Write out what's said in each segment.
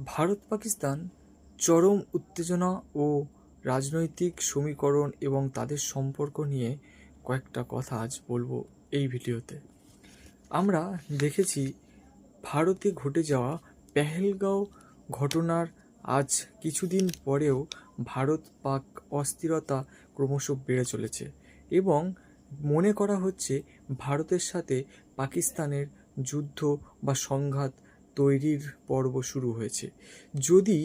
ভারত পাকিস্তান চরম উত্তেজনা ও রাজনৈতিক সমীকরণ এবং তাদের সম্পর্ক নিয়ে কয়েকটা কথা আজ বলবো এই ভিডিওতে। আমরা দেখেছি ভারতে ঘটে যাওয়া পেহেলগাঁও ঘটনার আজ কিছুদিন পরেও ভারত পাক অস্থিরতা ক্রমশ বেড়ে চলেছে এবং মনে করা হচ্ছে ভারতের সাথে পাকিস্তানের যুদ্ধ বা সংঘাত তৈরির পর্ব শুরু হয়েছে। যদি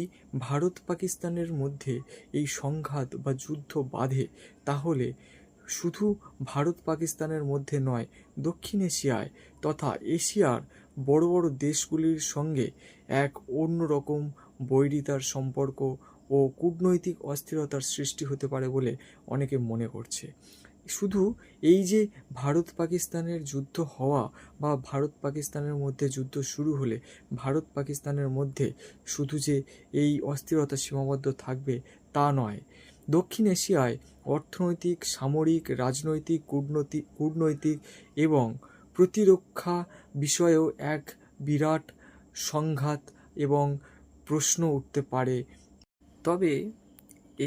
ভারত পাকিস্তানের মধ্যে এই সংঘাত বা যুদ্ধ বাধে, তাহলে শুধু ভারত পাকিস্তানের মধ্যে নয়, দক্ষিণ এশিয়ায় তথা এশিয়ার বড় বড় দেশগুলির সঙ্গে এক অন্যরকম বৈরিতার সম্পর্ক ও কূটনৈতিক অস্থিরতার সৃষ্টি হতে পারে বলে অনেকে মনে করছে। শুধু এই যে ভারত পাকিস্তানের যুদ্ধ হওয়া বা ভারত পাকিস্তানের মধ্যে যুদ্ধ শুরু হলে ভারত পাকিস্তানের মধ্যে শুধু যে এই অস্থিরতা সীমাবদ্ধ থাকবে তা নয়, দক্ষিণ এশিয়ায় অর্থনৈতিক, সামরিক, রাজনৈতিক, কূটনৈতিক এবং প্রতিরক্ষা বিষয়েও এক বিরাট সংঘাত এবং প্রশ্ন উঠতে পারে। তবে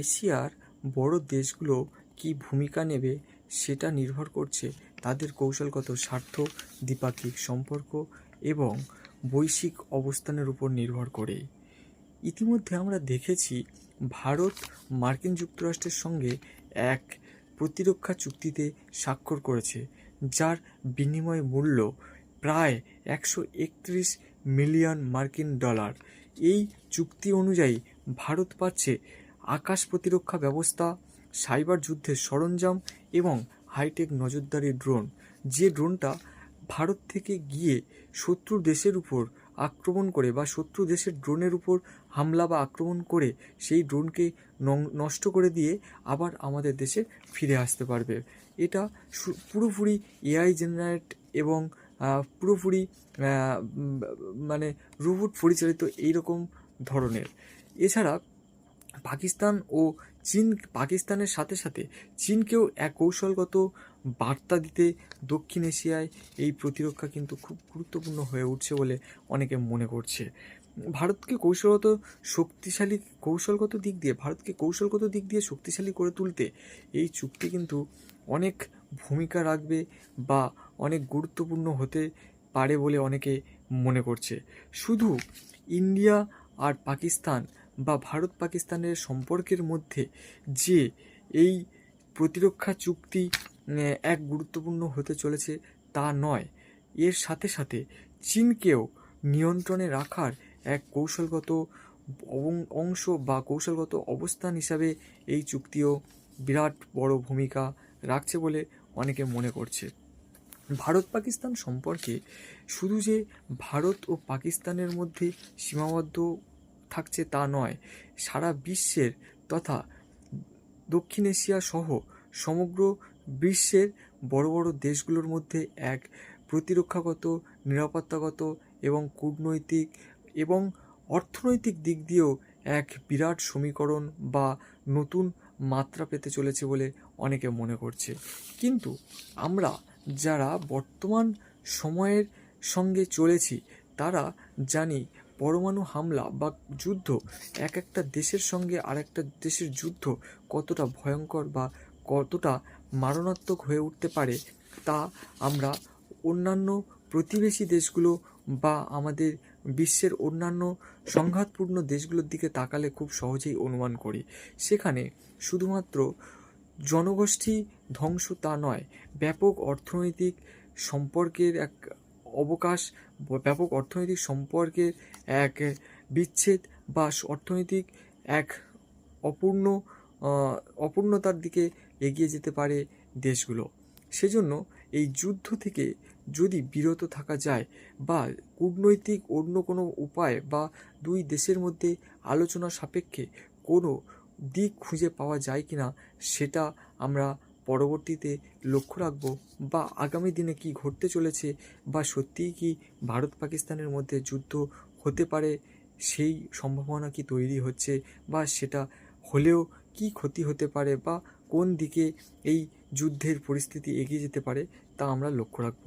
এশিয়ার বড় দেশগুলো কী ভূমিকা নেবে সেটা নির্ভর করছে তাদের কৌশলগত স্বার্থ, দ্বিপাক্ষিক সম্পর্ক এবং বৈশ্বিক অবস্থানের উপর নির্ভর করেই। ইতিমধ্যে আমরা দেখেছি ভারত মার্কিন যুক্তরাষ্ট্রের সঙ্গে এক প্রতিরক্ষা চুক্তিতে স্বাক্ষর করেছে, যার বিনিময় মূল্য প্রায় 131 মিলিয়ন মার্কিন ডলার। এই চুক্তি অনুযায়ী ভারত পাচ্ছে আকাশ প্রতিরক্ষা ব্যবস্থা, সাইবার যুদ্ধের সরঞ্জাম এবং হাইটেক নজরদারি ড্রোন। যে ড্রোনটা ভারত থেকে গিয়ে শত্রু দেশের উপর আক্রমণ করে বা শত্রু দেশের ড্রোনের উপর হামলা বা আক্রমণ করে সেই ড্রোনকে নষ্ট করে দিয়ে আবার আমাদের দেশে ফিরে আসতে পারবে। এটা পুরোপুরি এআই জেনারেট এবং পুরোপুরি মানে রোবট পরিচালিত এইরকম ধরনের। এছাড়া পাকিস্তান ও চীন, পাকিস্তানের সাথে সাথে চীনকেও এক কৌশলগত বার্তা দিতে দক্ষিণ এশিয়ায় এই প্রতিরক্ষা কিন্তু খুব গুরুত্বপূর্ণ হয়ে উঠছে বলে অনেকে মনে করছে। ভারতকে কৌশলগত দিক দিয়ে শক্তিশালী করে তুলতে এই চুক্তি কিন্তু অনেক ভূমিকা রাখবে বা অনেক গুরুত্বপূর্ণ হতে পারে বলে অনেকে মনে করছে। শুধু ইন্ডিয়া আর পাকিস্তান বা ভারত পাকিস্তানের সম্পর্কের মধ্যে যে এই প্রতিরক্ষা চুক্তি এক গুরুত্বপূর্ণ হতে চলেছে তা নয়, এর সাথে সাথে চীনকেও নিয়ন্ত্রণে রাখার এক কৌশলগত অংশ বা কৌশলগত অবস্থান হিসাবে এই চুক্তিও বিরাট বড় ভূমিকা রাখছে বলে অনেকে মনে করছে। ভারত পাকিস্তান সম্পর্কে শুধু যে ভারত ও পাকিস্তানের মধ্যে সীমাবদ্ধ থাকছে তা নয়, সারা বিশ্বের তথা দক্ষিণ এশিয়া সহ সমগ্র বিশ্বের বড় বড় দেশগুলোর মধ্যে এক প্রতিরক্ষাগত, নিরাপত্তাগত এবং কূটনৈতিক এবং অর্থনৈতিক দিক দিয়েও এক বিরাট সমীকরণ বা নতুন মাত্রা পেতে চলেছে বলে অনেকে মনে করছে। কিন্তু আমরা যারা বর্তমান সময়ের সঙ্গে চলেছি তারা জানি পরমাণু হামলা বা যুদ্ধ, এক একটা দেশের সঙ্গে আরেকটা দেশের যুদ্ধ কতটা ভয়ঙ্কর বা কতটা মারণাত্মক হয়ে উঠতে পারে তা আমরা অন্যান্য প্রতিবেশী দেশগুলো বা আমাদের বিশ্বের অন্যান্য সংঘাতপূর্ণ দেশগুলোর দিকে তাকালে খুব সহজেই অনুমান করি। সেখানে শুধুমাত্র জনগোষ্ঠী ধ্বংস তা নয়, ব্যাপক অর্থনৈতিক সম্পর্কের এক অবকাশ, ব্যাপক অর্থনৈতিক সম্পর্কের এক বিচ্ছেদ বা অর্থনৈতিক এক অপূর্ণতার দিকে এগিয়ে যেতে পারে দেশগুলো। সেজন্য এই যুদ্ধ থেকে যদি বিরত থাকা যায় বা কূটনৈতিক অন্য কোনো উপায় বা দুই দেশের মধ্যে আলোচনা সাপেক্ষে কোনো দিক খুঁজে পাওয়া যায় কি না সেটা আমরা পরবর্তীতে লক্ষ্য রাখব, বা আগামী দিনে কি ঘটতে চলেছে বা সত্যিই কি ভারত পাকিস্তানের মধ্যে যুদ্ধ হতে পারে সেই সম্ভাবনা কি তৈরি হচ্ছে, বা সেটা হলেও কি ক্ষতি হতে পারে বা কোন দিকে এই যুদ্ধের পরিস্থিতি এগিয়ে যেতে পারে তা আমরা লক্ষ্য রাখব।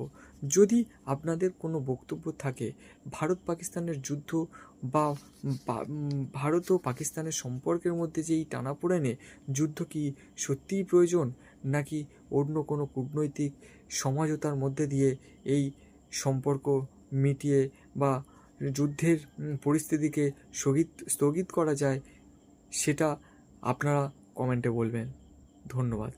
যদি আপনাদের কোনো বক্তব্য থাকে ভারত পাকিস্তানের যুদ্ধ বা ভারত ও পাকিস্তানের সম্পর্কের মধ্যে যে এই টানাপোড়েনে যুদ্ধ কি সত্যিই প্রয়োজন, নাকি অন্য কোনো কূটনৈতিক সমঝোতার মধ্যে দিয়ে এই সম্পর্ক মিটিয়ে বা যুদ্ধের পরিস্থিতিকে স্থগিত করা যায়, সেটা আপনারা কমেন্টে বলবেন। ধন্যবাদ।